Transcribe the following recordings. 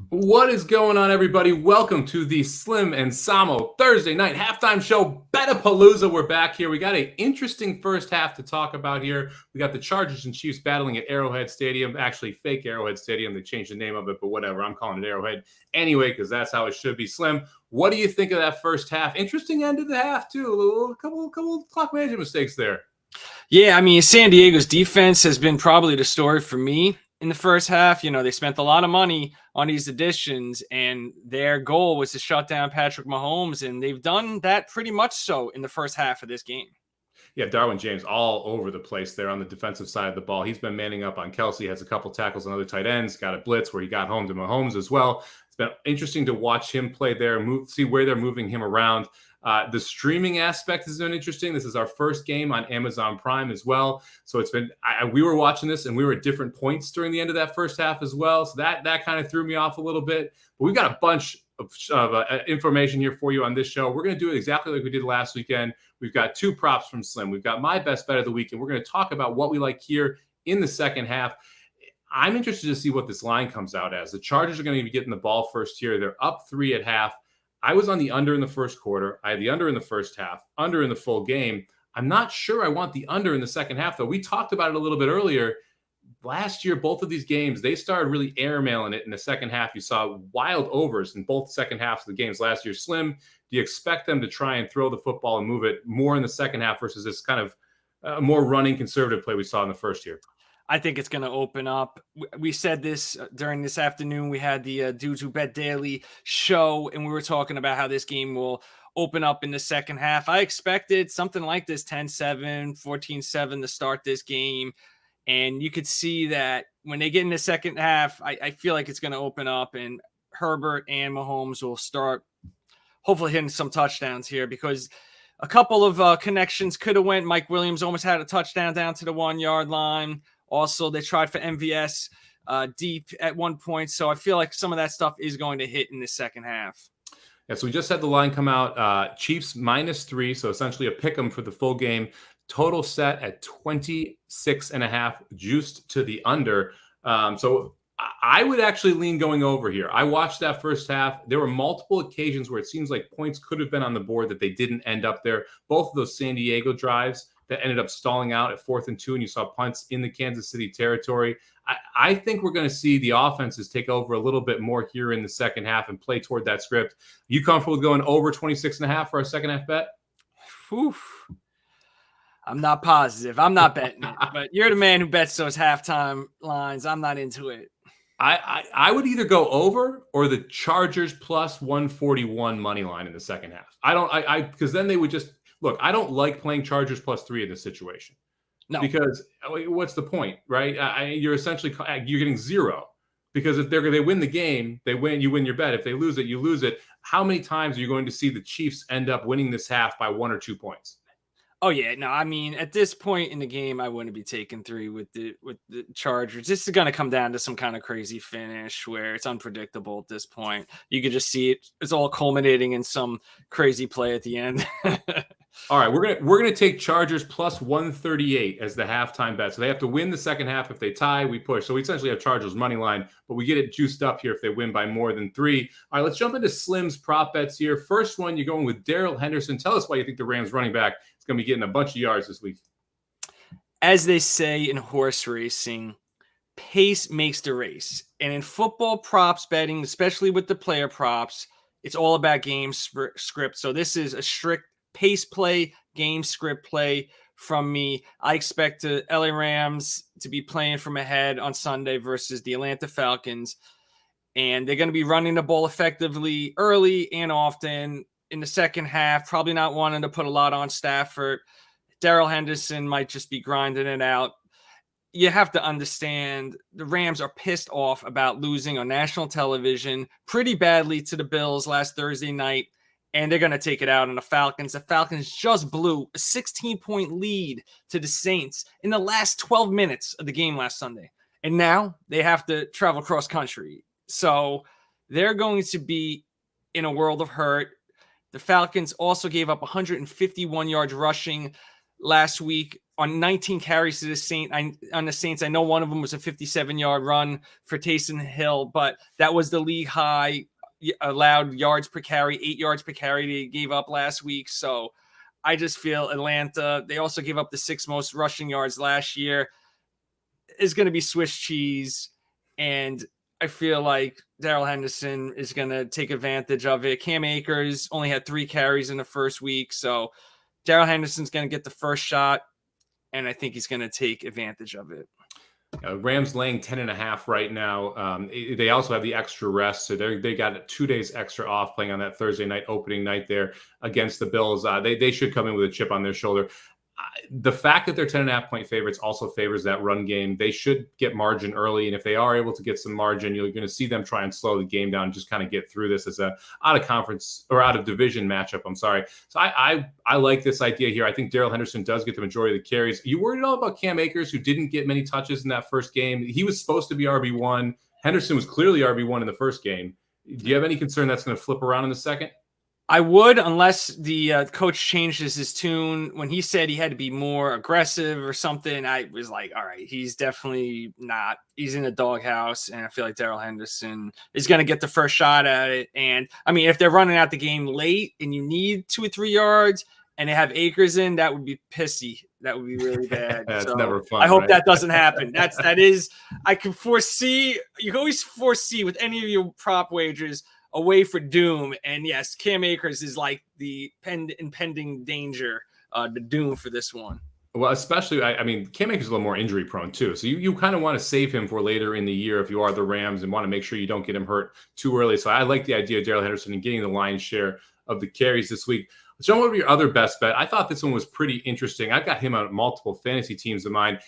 What is going on, everybody? Welcome to the Slim and Somo Thursday night halftime show, Betapalooza. We're back here. We got an interesting first half to talk about here. We got the Chargers and Chiefs battling at Arrowhead Stadium, actually fake Arrowhead Stadium. They changed the name of it, but whatever. I'm calling it Arrowhead anyway because that's how it should be. Slim, what do you think of that first half? Interesting end of the half, too. A couple clock management mistakes there. Yeah, I mean, San Diego's defense has been probably the story for me in the first half. You know, they spent a lot of money on these additions, and their goal was to shut down Patrick Mahomes, and they've done that pretty much so in the first half of this game. Yeah, Darwin James all over the place there on the defensive side of the ball. He's been manning up on Kelsey, has a couple tackles on other tight ends, got a blitz where he got home to Mahomes as well. It's been interesting to watch him play there, see where they're moving him around. The streaming aspect has been interesting. This is our first game on Amazon Prime as well. So it's been, we were watching this and we were at different points during the end of that first half as well. So that kind of threw me off a little bit. But we've got a bunch of information here for you on this show. We're going to do it exactly like we did last weekend. We've got two props from Slim. We've got my best bet of the week, and we're going to talk about what we like here in the second half. I'm interested to see what this line comes out as. The Chargers are going to be getting the ball first here. They're up 3 at half. I was on the under in the first quarter. I had the under in the first half, under in the full game. I'm not sure I want the under in the second half, though. We talked about it a little bit earlier. Last year, both of these games, they started really airmailing it in the second half. You saw wild overs in both second halves of the games last year. Slim, do you expect them to try and throw the football and move it more in the second half versus this kind of more running conservative play we saw in the first year? I think it's going to open up. We said this during this afternoon. We had the Dudes Who Bet Daily show, and we were talking about how this game will open up in the second half. I expected something like this, 10-7, 14-7 to start this game. And you could see that when they get in the second half, I feel like it's going to open up, and Herbert and Mahomes will start hopefully hitting some touchdowns here, because a couple of connections could have went. Mike Williams almost had a touchdown down to the 1-yard line. Also, they tried for MVS deep at one point. So I feel like some of that stuff is going to hit in the second half. Yeah, so we just had the line come out. Chiefs -3, so essentially a pick 'em for the full game. Total set at 26.5, juiced to the under. So I would actually lean going over here. I watched that first half. There were multiple occasions where it seems like points could have been on the board that they didn't end up there. Both of those San Diego drives that ended up stalling out at 4th and 2, and you saw punts in the Kansas City territory. I think we're going to see the offenses take over a little bit more here in the second half and play toward that script. You comfortable with going over 26.5 for our second half bet? Oof. I'm not positive. I'm not betting it, but you're the man who bets those halftime lines. I'm not into it. I would either go over or the Chargers plus 141 money line in the second half. Because then they would just look. I don't like playing Chargers +3 in this situation. No, because what's the point, right? You're essentially getting 0, because if they win the game, they win. You win your bet. If they lose it, you lose it. How many times are you going to see the Chiefs end up winning this half by 1 or 2 points? Oh yeah, no. I mean, at this point in the game, I wouldn't be taking 3 with the Chargers. This is going to come down to some kind of crazy finish where it's unpredictable at this point. You could just see it; it's all culminating in some crazy play at the end. All right, we're gonna take Chargers plus 138 as the halftime bet. So they have to win the second half. If they tie, we push. So we essentially have Chargers money line, but we get it juiced up here if they win by more than 3. All right, let's jump into Slim's prop bets here. First one, you're going with Darrell Henderson. Tell us why you think the Rams running back is going to be getting a bunch of yards this week. As they say in horse racing, pace makes the race. And in football props betting, especially with the player props, it's all about game script. So this is a strict pace play, game script play from me. I expect the LA Rams to be playing from ahead on Sunday versus the Atlanta Falcons. And they're going to be running the ball effectively early and often in the second half, probably not wanting to put a lot on Stafford. Darrell Henderson might just be grinding it out. You have to understand the Rams are pissed off about losing on national television pretty badly to the Bills last Thursday night, and they're going to take it out on the Falcons. The Falcons just blew a 16-point lead to the Saints in the last 12 minutes of the game last Sunday, and now they have to travel cross country. So they're going to be in a world of hurt. The Falcons also gave up 151 yards rushing last week on 19 carries to on the Saints. I know one of them was a 57-yard run for Taysom Hill, but that was the league high allowed yards per carry, 8 yards per carry they gave up last week. So I just feel Atlanta, they also gave up the 6th most rushing yards last year, is going to be Swiss cheese. And I feel like Darrell Henderson is going to take advantage of it. Cam Akers only had 3 carries in the first week. So Darrell Henderson's going to get the first shot, and I think he's going to take advantage of it. Rams laying 10.5 right now. They also have the extra rest, so they got 2 days extra off playing on that Thursday night opening night there against the Bills. They should come in with a chip on their shoulder. The fact that they're 10.5 point favorites also favors that run game. They should get margin early, and if they are able to get some margin, you're going to see them try and slow the game down and just kind of get through this as a out of division matchup. I'm sorry. So I like this idea here. I think Darrell Henderson does get the majority of the carries. You worried at all about Cam Akers, who didn't get many touches in that first game? He was supposed to be RB1. Henderson was clearly RB1 in the first game. Do you have any concern that's going to flip around in the second? I would, unless the coach changes his tune. When he said he had to be more aggressive or something, I was like, all right, he's definitely not. He's in a doghouse, and I feel like Darrell Henderson is going to get the first shot at it. And, I mean, if they're running out the game late and you need 2 or 3 yards and they have Akers in, that would be pissy. That would be really bad. That's so never fun. I hope right? that doesn't happen. That is, I can foresee, you can always foresee with any of your prop wagers a way for doom. And yes, Cam Akers is like the impending danger, the doom for this one. Well, especially, I mean, Cam Akers is a little more injury prone too. So you kind of want to save him for later in the year if you are the Rams and want to make sure you don't get him hurt too early. So I like the idea of Darrell Henderson and getting the lion's share of the carries this week. John, what would be your other best bet? I thought this one was pretty interesting. I've got him on multiple fantasy teams of mine.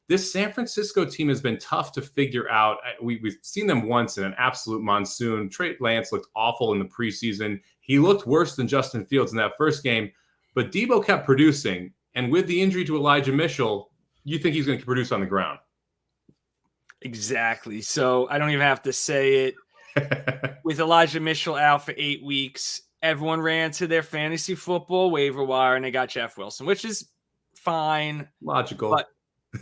This San Francisco team has been tough to figure out. We've seen them once in an absolute monsoon. Trey Lance looked awful in the preseason. He looked worse than Justin Fields in that first game, but Debo kept producing. And with the injury to Elijah Mitchell, you think he's going to produce on the ground? Exactly. So I don't even have to say it. With Elijah Mitchell out for 8 weeks, everyone ran to their fantasy football waiver wire and they got Jeff Wilson, which is fine. Logical. But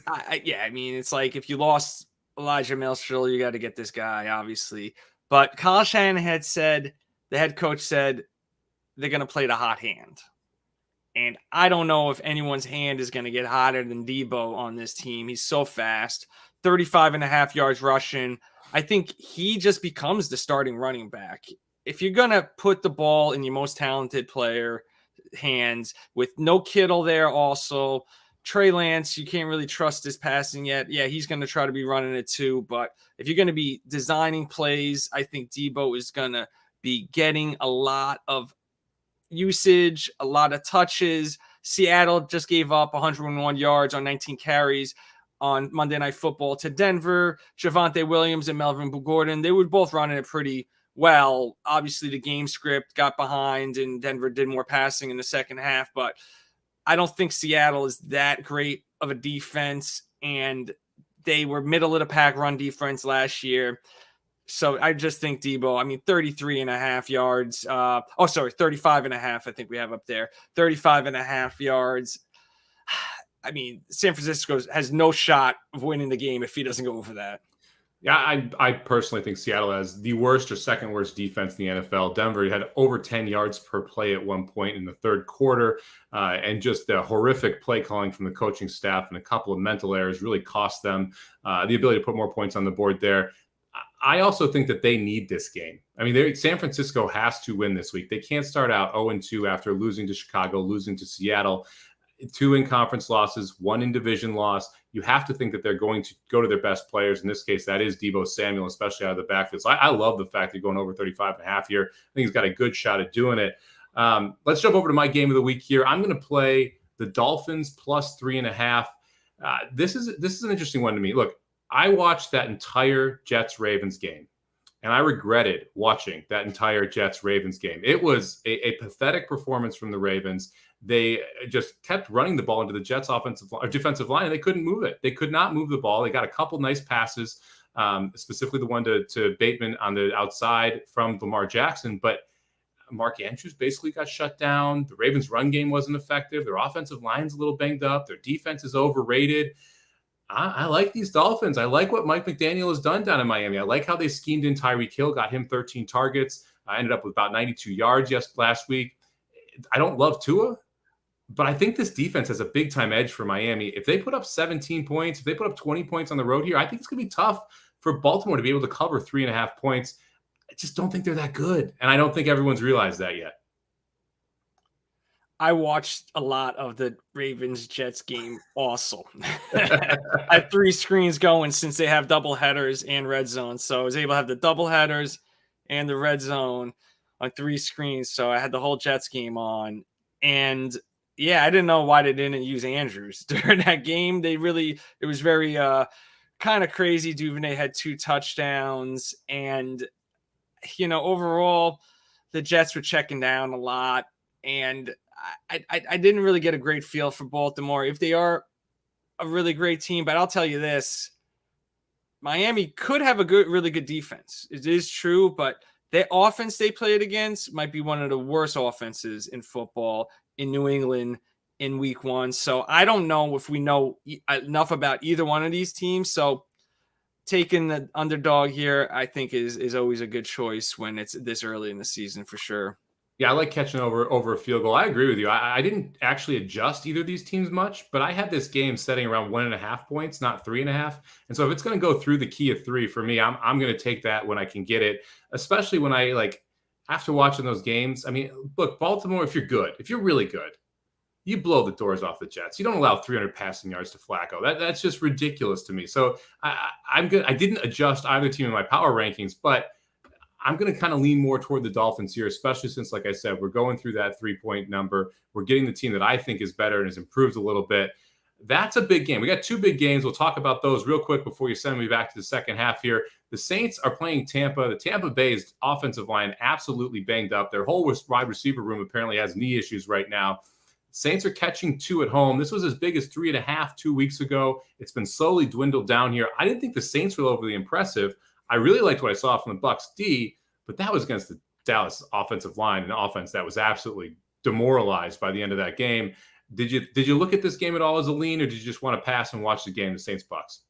I mean, it's like if you lost Elijah Mitchell, you got to get this guy, obviously. But Kyle Shanahan said, the head coach said, they're going to play the hot hand. And I don't know if anyone's hand is going to get hotter than Debo on this team. He's so fast, 35.5 yards rushing. I think he just becomes the starting running back. If you're going to put the ball in your most talented player hands with no Kittle there also, Trey Lance, you can't really trust his passing yet. Yeah, he's going to try to be running it too. But if you're going to be designing plays, I think Debo is going to be getting a lot of usage, a lot of touches. Seattle just gave up 101 yards on 19 carries on Monday Night Football to Denver. Javonte Williams and Melvin Gordon, they were both running it pretty well. Obviously, the game script got behind and Denver did more passing in the second half, but I don't think Seattle is that great of a defense, and they were middle of the pack run defense last year. So I just think Debo, 33.5 yards. 35.5, I think we have up there. 35.5 yards. I mean, San Francisco has no shot of winning the game if he doesn't go over that. Yeah, I personally think Seattle has the worst or second worst defense in the NFL. Denver had over 10 yards per play at one point in the third quarter, and just the horrific play calling from the coaching staff and a couple of mental errors really cost them the ability to put more points on the board there. I also think that they need this game. I mean, San Francisco has to win this week. They can't start out 0-2 after losing to Chicago, losing to Seattle. 2 in conference losses, 1 in division loss. You have to think that they're going to go to their best players. In this case, that is Debo Samuel, especially out of the backfield. So I love the fact they're going over 35.5 here. I think he's got a good shot at doing it. Let's jump over to my game of the week here. I'm going to play the Dolphins plus 3.5. This is an interesting one to me. Look, I watched that entire Jets-Ravens game, and I regretted watching that entire Jets-Ravens game. It was a pathetic performance from the Ravens. They just kept running the ball into the Jets' defensive line, and they couldn't move it. They could not move the ball. They got a couple nice passes, specifically the one to Bateman on the outside from Lamar Jackson. But Mark Andrews basically got shut down. The Ravens' run game wasn't effective. Their offensive line's a little banged up. Their defense is overrated. I like these Dolphins. I like what Mike McDaniel has done down in Miami. I like how they schemed in Tyreek Hill, got him 13 targets. I ended up with about 92 yards last week. I don't love Tua, but I think this defense has a big-time edge for Miami. If they put up 17 points, if they put up 20 points on the road here, I think it's going to be tough for Baltimore to be able to cover 3.5 points. I just don't think they're that good, and I don't think everyone's realized that yet. I watched a lot of the Ravens-Jets game also. I had 3 screens going since they have double headers and red zone. So I was able to have the double headers and the red zone on 3 screens. So I had the whole Jets game on. And yeah, I didn't know why they didn't use Andrews during that game. It was very kind of crazy. Duvernay had 2 touchdowns. And, overall, the Jets were checking down a lot. And I didn't really get a great feel for Baltimore. If they are a really great team, but I'll tell you this, Miami could have a really good defense. It is true, but the offense they played against might be one of the worst offenses in football in New England in week 1. So I don't know if we know enough about either one of these teams. So taking the underdog here, I think is always a good choice when it's this early in the season for sure. Yeah, I like catching over a field goal. I agree with you. I didn't actually adjust either of these teams much, but I had this game setting around 1.5 points, not 3.5. And so if it's going to go through the key of 3 for me, I'm going to take that when I can get it, especially when after watching those games. I memean, look, Baltimore, if you're really good, you blow the doors off the Jets. You don't allow 300 passing yards to Flacco. That's just ridiculous to me. So I'm good. I didn't adjust either team in my power rankings, but I'm going to kind of lean more toward the Dolphins here, especially since, like I said, we're going through that 3-point number. We're getting the team that I think is better and has improved a little bit. That's a big game. We got 2 big games. We'll talk about those real quick before you send me back to the second half here. The Saints are playing Tampa. The Tampa Bay's offensive line absolutely banged up. Their whole wide receiver room apparently has knee issues right now. Saints are catching 2 at home. This was as big as 3.5 2 weeks ago. It's been slowly dwindled down here. I didn't think the Saints were overly impressive. I really liked what I saw from the Bucs D, but that was against the Dallas offensive line, an offense that was absolutely demoralized by the end of that game. Did you look at this game at all as a lean, or did you just want to pass and watch the game, the Saints Bucs?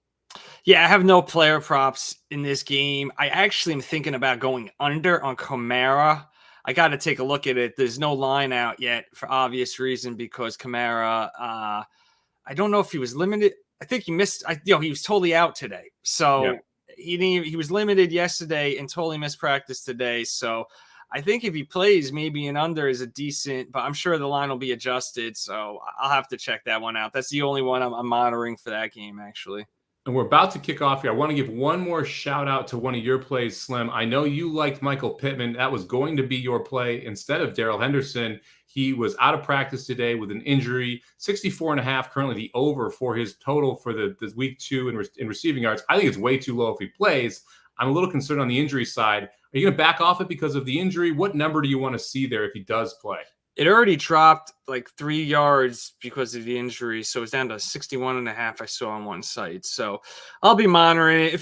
Yeah, I have no player props in this game. I actually am thinking about going under on Kamara. I got to take a look at it. There's no line out yet for obvious reason because Kamara, I don't know if he was limited. I think he missed. He was totally out today. So yeah. He was limited yesterday and totally missed practice today. So I think if he plays, maybe an under is a decent, but I'm sure the line will be adjusted. So I'll have to check that one out. That's the only one I'm monitoring for that game, actually. And we're about to kick off here. I want to give one more shout out to one of your plays, Slim. I know you liked Michael Pittman. That was going to be your play instead of Darrell Henderson. He was out of practice today with an injury. 64.5, currently the over for his total for the week 2 in receiving yards. I think it's way too low if he plays. I'm a little concerned on the injury side. Are you going to back off it because of the injury? What number do you want to see there if he does play? It already dropped like 3 yards because of the injury. So it's down to 61.5 I saw on one site. So I'll be monitoring it.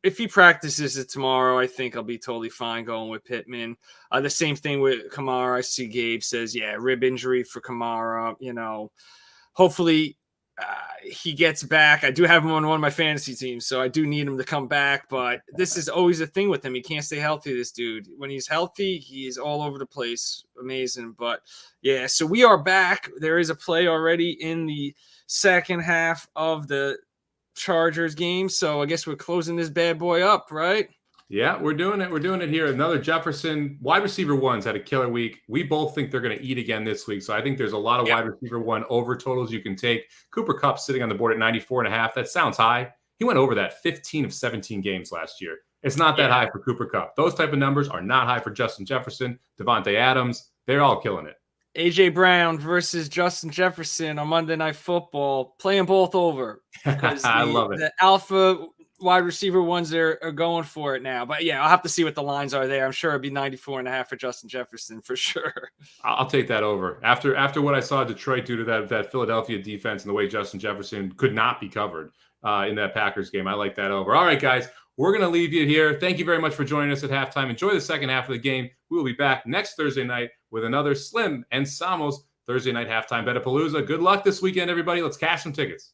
If he practices it tomorrow, I think I'll be totally fine going with Pittman. The same thing with Kamara. I see Gabe says, yeah, rib injury for Kamara. Hopefully he gets back. I do have him on one of my fantasy teams, so I do need him to come back. But this is always a thing with him. He can't stay healthy, this dude. When he's healthy, he is all over the place. Amazing. But, yeah, so we are back. There is a play already in the second half of the Chargers game. So I guess we're closing this bad boy up, right? Yeah, we're doing it. We're doing it here. Another Jefferson. Wide receiver 1's had a killer week. We both think they're going to eat again this week. So I think there's a lot of wide receiver 1 over totals you can take. Cooper Kupp sitting on the board at 94.5. That sounds high. He went over that 15 of 17 games last year. It's not that high for Cooper Kupp. Those type of numbers are not high for Justin Jefferson, Devontae Adams. They're all killing it. A.J. Brown versus Justin Jefferson on Monday Night Football. Playing both over. I love it. The alpha wide receiver ones are going for it now. But, yeah, I'll have to see what the lines are there. I'm sure it'd be 94.5 for Justin Jefferson for sure. I'll take that over. After what I saw Detroit do to that Philadelphia defense and the way Justin Jefferson could not be covered in that Packers game, I like that over. All right, guys, we're going to leave you here. Thank you very much for joining us at halftime. Enjoy the second half of the game. We will be back next Thursday night with another Slim and Samo's Thursday night halftime Betapalooza. Good luck this weekend, everybody. Let's cash some tickets.